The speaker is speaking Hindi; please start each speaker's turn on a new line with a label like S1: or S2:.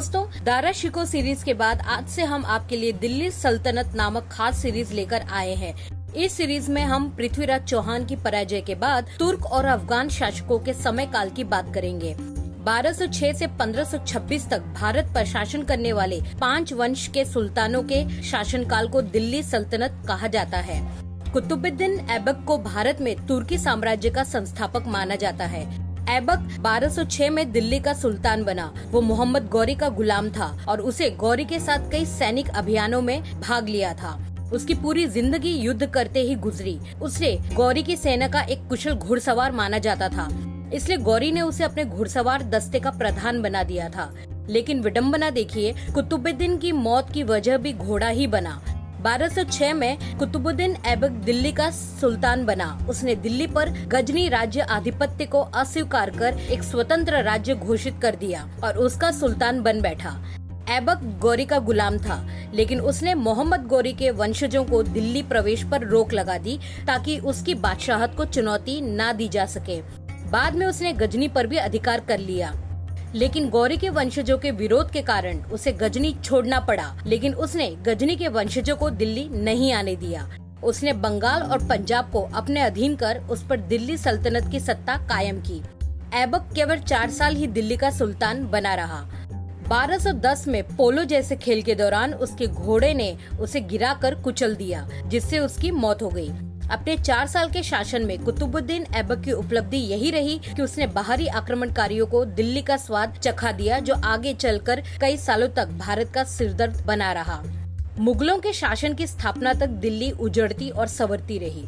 S1: दोस्तों, दारा शिकोह सीरीज के बाद आज से हम आपके लिए दिल्ली सल्तनत नामक खास सीरीज लेकर आए हैं। इस सीरीज में हम पृथ्वीराज चौहान की पराजय के बाद तुर्क और अफगान शासकों के समय काल की बात करेंगे। 1206 से 1526 तक भारत पर शासन करने वाले 5 वंश के सुल्तानों के शासनकाल को दिल्ली सल्तनत कहा जाता है। कुतुबुद्दीन ऐबक को भारत में तुर्की साम्राज्य का संस्थापक माना जाता है। ऐबक 1206 में दिल्ली का सुल्तान बना। वो मोहम्मद गौरी का गुलाम था और उसे गौरी के साथ कई सैनिक अभियानों में भाग लिया था। उसकी पूरी जिंदगी युद्ध करते ही गुजरी। उसे गौरी की सेना का एक कुशल घुड़सवार माना जाता था, इसलिए गौरी ने उसे अपने घुड़सवार दस्ते का प्रधान बना दिया था। लेकिन विडंबना देखिए, कुतुबुद्दीन की मौत की वजह भी घोड़ा ही बना। 1206 में कुतुबुद्दीन ऐबक दिल्ली का सुल्तान बना। उसने दिल्ली पर गजनी राज्य आधिपत्य को अस्वीकार कर एक स्वतंत्र राज्य घोषित कर दिया और उसका सुल्तान बन बैठा। ऐबक गौरी का गुलाम था, लेकिन उसने मोहम्मद गौरी के वंशजों को दिल्ली प्रवेश पर रोक लगा दी ताकि उसकी बादशाहत को चुनौती न दी जा सके। बाद में उसने गजनी पर भी अधिकार कर लिया, लेकिन गौरी के वंशजों के विरोध के कारण उसे गजनी छोड़ना पड़ा। लेकिन उसने गजनी के वंशजों को दिल्ली नहीं आने दिया। उसने बंगाल और पंजाब को अपने अधीन कर उस पर दिल्ली सल्तनत की सत्ता कायम की। ऐबक केवल 4 साल ही दिल्ली का सुल्तान बना रहा। 1210 में पोलो जैसे खेल के दौरान उसके घोड़े ने उसे गिराकर कुचल दिया, जिससे उसकी मौत हो गई। अपने 4 साल के शासन में कुतुबुद्दीन ऐबक की उपलब्धि यही रही कि उसने बाहरी आक्रमणकारियों को दिल्ली का स्वाद चखा दिया, जो आगे चलकर कई सालों तक भारत का सिरदर्द बना रहा। मुगलों के शासन की स्थापना तक दिल्ली उजड़ती और संवरती रही।